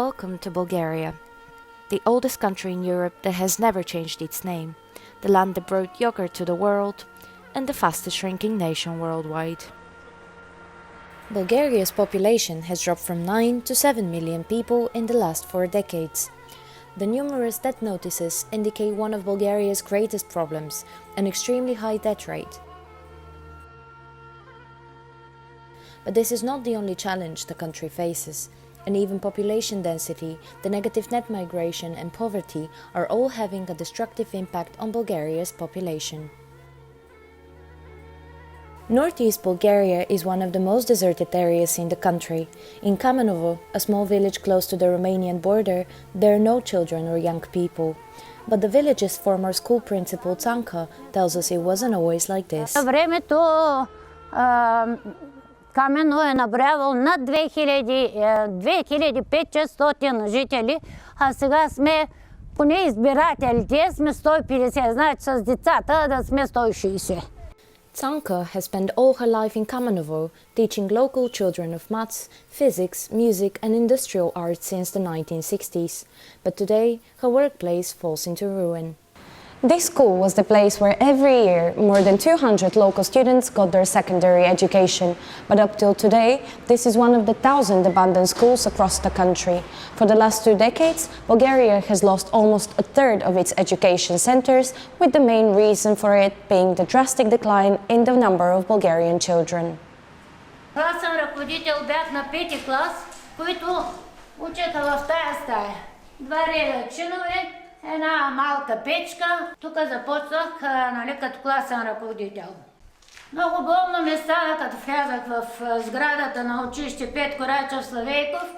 Welcome to Bulgaria, the oldest country in Europe that has never changed its name, the land that brought yogurt to the world, and the fastest shrinking nation worldwide. Bulgaria's population has dropped from 9 to 7 million people in the last 4 decades. The numerous death notices indicate one of Bulgaria's greatest problems, an extremely high death rate. But this is not the only challenge the country faces. Uneven population density, the negative net migration and poverty are all having a destructive impact on Bulgaria's population. Northeast Bulgaria is one of the most deserted areas in the country. In Kamenovo, a small village close to the Romanian border, there are no children or young people. But the village's former school principal Tsanka tells us it wasn't always like this. Камено е набрявал над 2500 жители, а сега сме, поне избирателите, сме 150, значи с децата да сме 160. Tsanka has spent all her life in Kamenovo, teaching local children of maths, physics, music and industrial arts since the 1960s. But today, her workplace falls into ruin. This school was the place where every year more than 200 local students got their secondary education, but up till today, this is one of the 1,000 abandoned schools across the country. For the last 2 decades, Bulgaria has lost almost a third of its education centers, with the main reason for it being the drastic decline in the number of Bulgarian children. Аз съм ръководител, бях на 5 клас, които учеха в тая стая. 2 реда чинове, една малка печка. Тук започнах, като класен ръководител. Много болно ми стана, като влязах в сградата на училище Петко Райчев Славейков,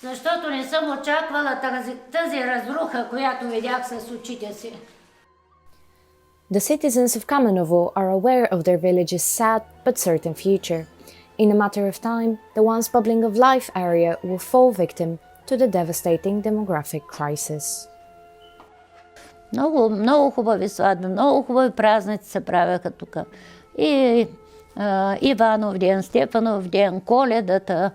защото не съм очаквала тази разруха, която видях с очите си. The citizens of Kamenovo are aware of their village's sad but certain future. In a matter of time, the once bubbling of life area will fall victim to the devastating demographic crisis. Много хубави сватби, много хубави празници се правяха тук. И Иванов ден, Стефанов ден, Коледата,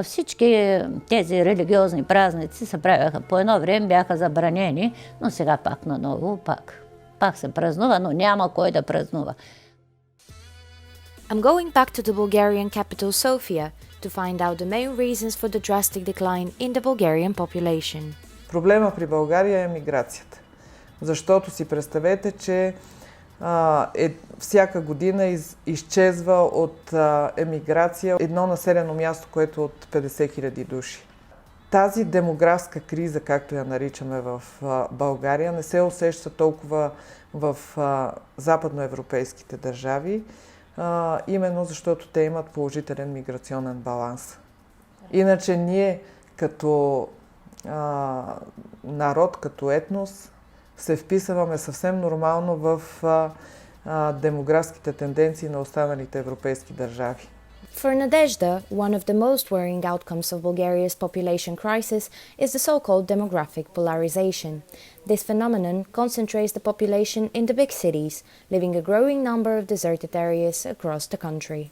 всички тези религиозни празници се правяха. По едно време бяха забранени, но сега пак наново, пак се празнува, но няма кой да празнува. I'm going back to the Bulgarian capital Sofia to find out the main reasons for the drastic decline in the Bulgarian population. Проблема при България е миграцията. Защото си представете, че всяка година изчезва от емиграция едно населено място, което е от 50 000 души. Тази демографска криза, както я наричаме в България, не се усеща толкова в западноевропейските държави, именно защото те имат положителен миграционен баланс. Иначе ние като народ, като етнос, се вписваме съвсем нормално в демографските тенденции на останалите европейски държави. For Nadezhda, one of the most worrying outcomes of Bulgaria's population crisis is the so-called demographic polarization. This phenomenon concentrates the population in the big cities, leaving a growing number of deserted areas across the country.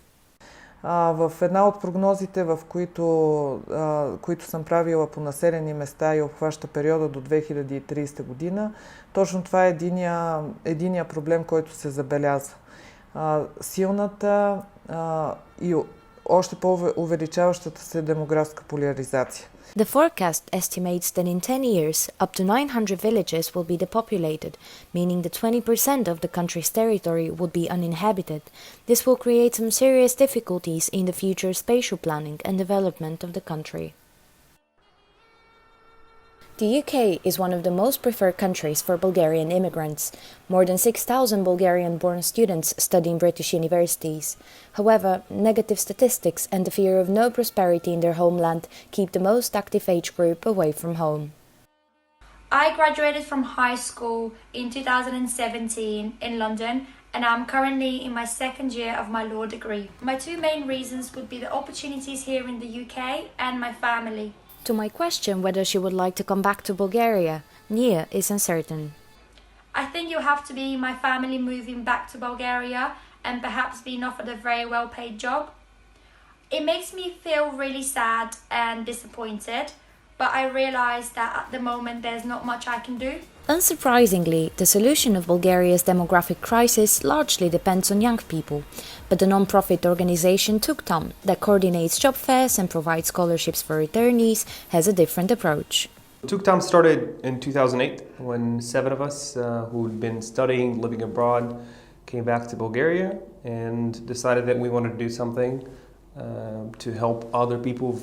В една от прогнозите, в които съм правила по населени места и обхваща периода до 2030 година, точно това е единия проблем, който се забелязва. Силната и още по-увеличаващата се демографска поляризация. The forecast estimates that in 10 years, up to 900 villages will be depopulated, meaning that 20% of the country's territory would be uninhabited. This will create some serious difficulties in the future spatial planning and development of the country. The UK is one of the most preferred countries for Bulgarian immigrants. More than 6,000 Bulgarian-born students study in British universities. However, negative statistics and the fear of no prosperity in their homeland keep the most active age group away from home. I graduated from high school in 2017 in London, and I'm currently in my 2nd year of my law degree. My 2 main reasons would be the opportunities here in the UK and my family. To my question whether she would like to come back to Bulgaria, Nia is uncertain. I think you'll have to be my family moving back to Bulgaria and perhaps being offered a very well-paid job. It makes me feel really sad and disappointed, but I realised that at the moment there's not much I can do. Unsurprisingly, the solution of Bulgaria's demographic crisis largely depends on young people, but the non-profit organization Tuktam, that coordinates job fairs and provides scholarships for returnees, has a different approach. Tuktam started in 2008 when 7 of us who'd been studying, living abroad, came back to Bulgaria and decided that we wanted to do something to help other people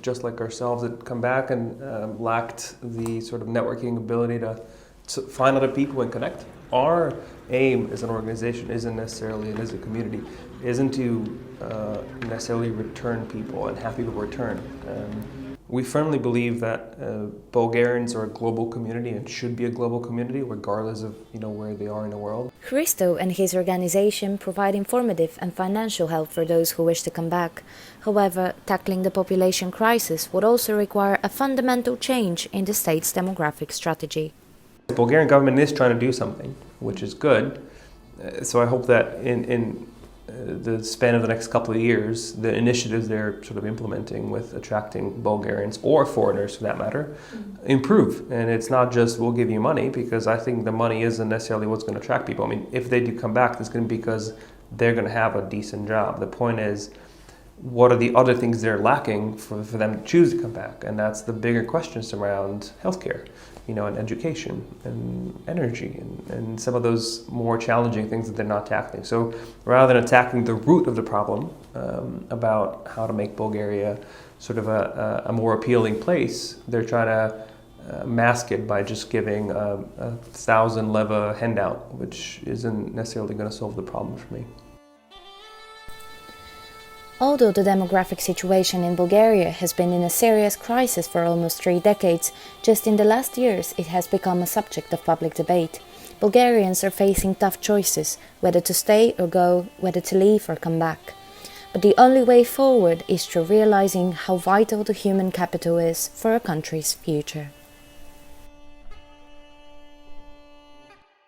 just like ourselves that come back and lacked the sort of networking ability to find other people and connect. Our aim as an organization isn't necessarily, and as a community, isn't to necessarily return people and have people return. We firmly believe that Bulgarians are a global community and should be a global community regardless of where they are in the world. Christo and his organization provide informative and financial help for those who wish to come back. However, tackling the population crisis would also require a fundamental change in the state's demographic strategy. The Bulgarian government is trying to do something, which is good. So I hope that in the span of the next couple of years, the initiatives they're sort of implementing with attracting Bulgarians or foreigners for that matter, improve. And it's not just we'll give you money, because I think the money isn't necessarily what's going to attract people. I mean, if they do come back, it's going to be because they're going to have a decent job. The point is, what are the other things they're lacking for them to choose to come back? And that's the bigger questions around healthcare, and education and energy and some of those more challenging things that they're not tackling. So rather than attacking the root of the problem about how to make Bulgaria sort of a more appealing place, they're trying to mask it by just giving a 1,000 leva handout, which isn't necessarily going to solve the problem for me. Although the demographic situation in Bulgaria has been in a serious crisis for almost 3 decades, just in the last years it has become a subject of public debate. Bulgarians are facing tough choices, whether to stay or go, whether to leave or come back. But the only way forward is through realizing how vital the human capital is for a country's future.